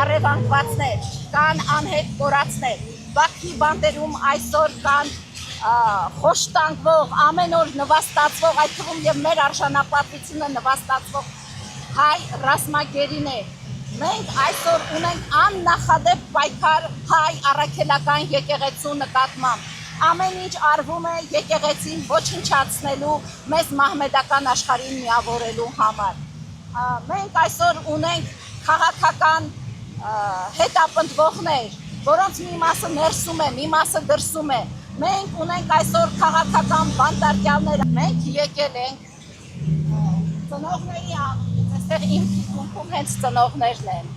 առևանգվածներ, կան անհետ կորածներ, Բաքվի բանտերում այսօր կան խոշտանգվող, ամեն օր նվաստացվող, այդ թվում և մեր արժանապատվությունը նվաստացվող հայ ռազմագերիներ։ Մենք այսօր ունենք աննախադեպ պայքար հայ առաքելական եկեղեցու նկատմամբ։ Ամեն ինչ արվում է եկեղեցին ոչնչացնելու, մեզ մահմեդական աշխարհին միավորելու համար։ Մենք այսօր ունենք քաղաքական հետապնդվողներ, որոնց մի մասը ներսում է, մի մասը դրսում է։ Մենք ունենք այսօր քաղաքական բանտարկյալներ։ Մենք եկել ենք ծնողների անունից, այստեղ իմ թիկունքում հենց ծնողներն են,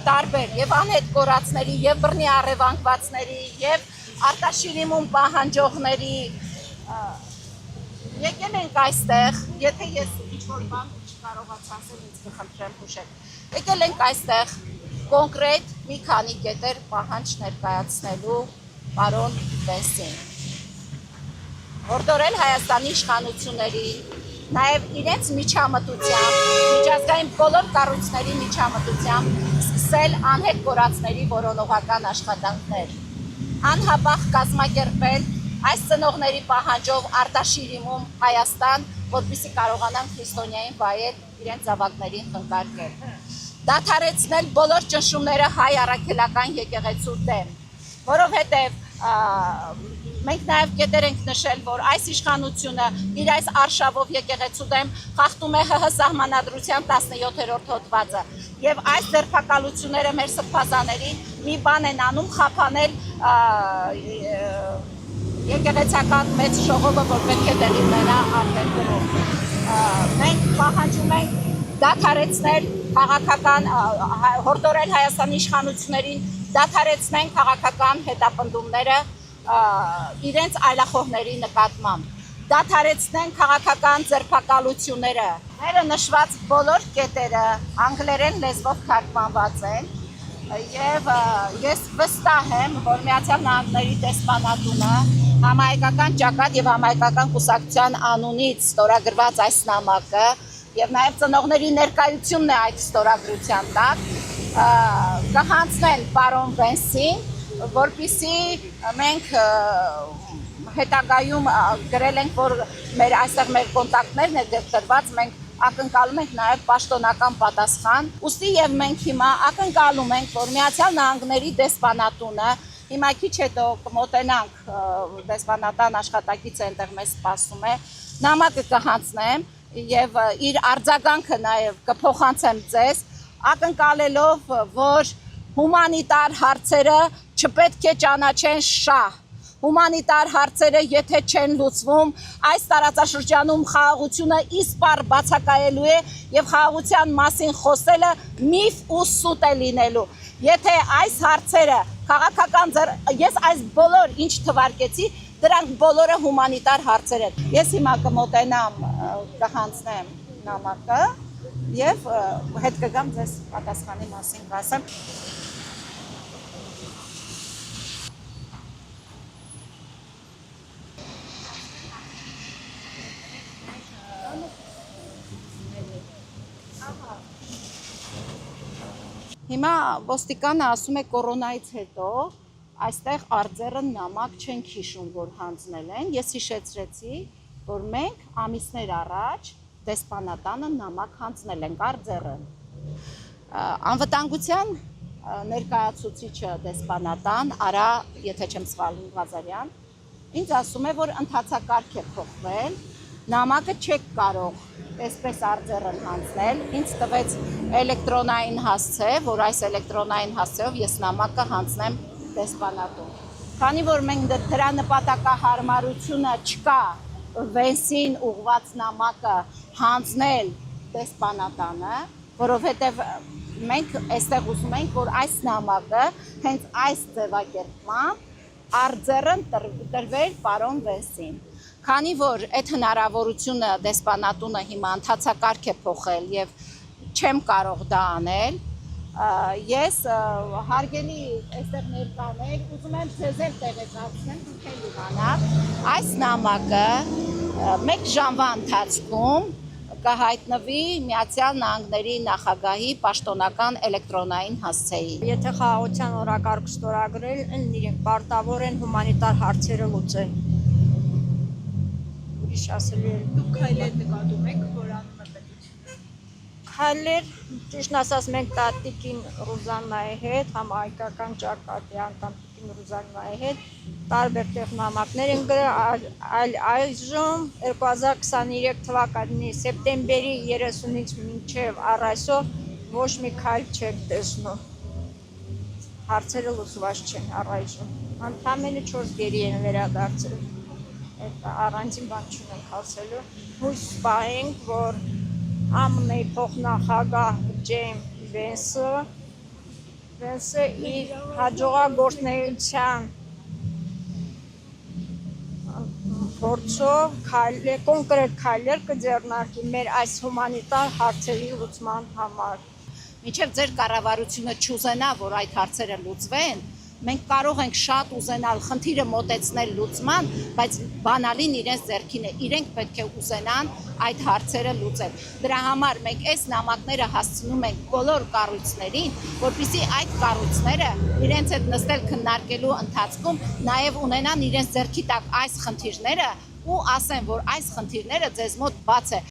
տարբեր եւ անհետ կորածների, եւ բռնի առևանգվածների, եւ արտաշիրիմում պահանջողների եկել ենք այստեղ, եթե ես ինչ-որ բան չկարողացա ասել, ինձ կխնդրեմ հուշեք։ Եկել ենք այստեղ կոնկրետ մի քանի կետեր պահանջ ներկայացնելու պարոն Բենսին։ Հորդորել Հայաստանի իշխանությունների, նաև իրենց միջամտությամբ, միջազգային բոլոր կառույցների միջամտությամբ սկսել անհետ կորածների որոնողական աշխատանքներ։ Անհապաղ կազմակերպել այս ծնողների պահանջով արտաշիրիմում Հայաստան, որպեսզի կարողանան քրիստոնյային վայել իրենց զավակներին խնկարկել։ Դադարեցնել բոլոր ճնշումները հայ առաքելական եկեղեցու դեմ, որովհետև մենք նաև կետեր ենք նշել, որ այս իշխանությունը իր այս արշավով եկեղեցու դեմ խախտում է ՀՀ սահմանադրության 17-րդ հոդվածը եւ այս ձերբակալությունները մեր սրբազաների մի բան են անում խափանել եկեղեցական մեծ ժողովը, որ պետք է տեղի ունենա արտերկրում։ Մենք պահանջում ենք դադարեցնել քաղաքական հորդորել Հայաստանի իշխանություններին դադարեցնեն քաղաքական հետապնդումները իրենց այլախոհների նկատմամբ, դադարեցնեն քաղաքական ձերբակալությունները։ Մերը նշված բոլոր կետերը անգլերեն լեզվով թարգմանված են եւ ես վստահ եմ, որ Միացյալ Նահանգների դեսպանատունը համահայկական ճակատ եւ համահայկական կուսակցության անունից ստորագրված այս նամակը եւ նաեւ ծնողների ներկայությունն է այդ ստորագրության տակ կհանձնեն պարոն Բենսին, որպեսզի մենք հետագայում գրել ենք, որ այստեղ մեր կոնտակտներն է դրված, մենք ակնկալում ենք նաև պաշտոնական պատասխան։ Ուստի եւ մենք հիմա ակնկալում ենք, որ Միացյալ Նահանգների դեսպանատունը հիմա քիչ հետո կմոտենանք դեսպանատան աշխատակիցը այնտեղ մեզ սպասում է, նամակը կհանձնեմ եւ իր արձագանքը նաև կփոխանցեմ ձեզ, ակնկալելով, որ հումանիտար հարցերը չպետք է ճանաչեն շահ։ Հումանիտար հարցերը եթե չեն լուծվում, այս տարածաշրջանում խաղաղությունը իսպառ բացակայելու է եւ խաղաղության մասին խոսելը միֆ ու սուտ է լինելու։ Եթե այս հարցերը քաղաքական ես այս բոլոր ինչ թվարկեցի, դրանք բոլորը հումանիտար հարցեր են։ Ես հիմա կմոտենամ, կհանձնեմ նամակը եւ հետ կգամ ձեզ պատասխանի մասին կասեմ։ Հիմա ոստիկանը ասում է կորոնայից հետո այստեղ արձերը նամակ չենք հիշում, որ հանձնել են։ Ես հիշեցրեցի, որ մենք ամիսներ առաջ դեսպանատանը նամակ հանձնել ենք արձերը։ Անվտանգության ներկայացուցիչը դեսպանատան Արա, եթե չեմ սխալվում, Ղազարյան, ինձ ասում է, որ ընթացակարգ է փոխվել, նամակը չեք կարող այսպես արձերն հանձնել, ինձ տվեց էլեկտրոնային հասցե, որ այս էլեկտրոնային հասցեով ես նամակը հանձնեմ դեսպանատուն։ Քանի որ մենք դրա նպատակահարմարությունը չկա Բենսին ուղված նամակը հանձնել դեսպանատանը, որովհետև մենք այստեղ ուզում ենք, որ այս նամակը հենց այս ձևակերպմամբ արձերն տրվեր պարոն Բենսին։ Քանի որ այդ հնարավորությունը դեսպանատունը հիմա ընթացակարգ է փոխել եւ չեմ կարող դա անել, ես հարգելի այստեղ ներկաներ, ուզում եմ ձեզ էլ տեղեկացնեմ, դուք էլ իմանաք, այս նամակը 1 ժամվա ընթացքում կհայտնվի Միացյալ Նահանգների նախագահի պաշտոնական էլեկտրոնային հասցեին։ Եթե խաղաղության օրակարգ ստորագրել են, իրենք պարտավոր են հումանիտար հարցերը լուծել։ Ուրիշ ասելու է։ Դուք քայլեր նկատում եք, որ անում է պետությունը։ Քայլեր, ճիշտն ասած, մենք Տատիկին Ռուզաննայի հետ, համահայկական ճակատի անդամ Տիկին Ռուզաննայի հետ տարբեր տեխնամակներ են գրել, այժմ 2023 թվականի սեպտեմբերի 30-ից մինչև առ այսօր ոչ մի քայլ չեք տեսնում։ Հարցերը լուծված չեն առ այժմ։ Ընդամենը 4 գերի են վերադարձել։ Այդ առանձին բան չունենք ասելու։ Հույս պահենք, որ ԱՄՆ-ի փոխնախագահ Ջեյմ Վենսը իր հաջողագործունեության փորձով կոնկրետ քայլեր կձեռնարկի մեր այս հումանիտար հարցերի լուծման համար։ Մինչև ձեր կառավարությունը չուզենա, որ այդ հարցերը լուծվեն, մենք կարող ենք շատ ուզենալ խնդիրը մոտեցնել լուծման, բայց բանալին իրենց ձեռքին է, իրենք պետք է ուզենան այդ հարցերը լուծել։ Դրա համար մենք այս նամակները հասցնում ենք բոլոր կառույցներին, որպեսզի այդ կառույցները իրենց հետ նստել քննարկելու ընթացքում նաև ունենան իրենց ձեռքի տակ այս խնդիրները ու ասեն, որ այս խնդիրները ձեզ մոտ բաց է։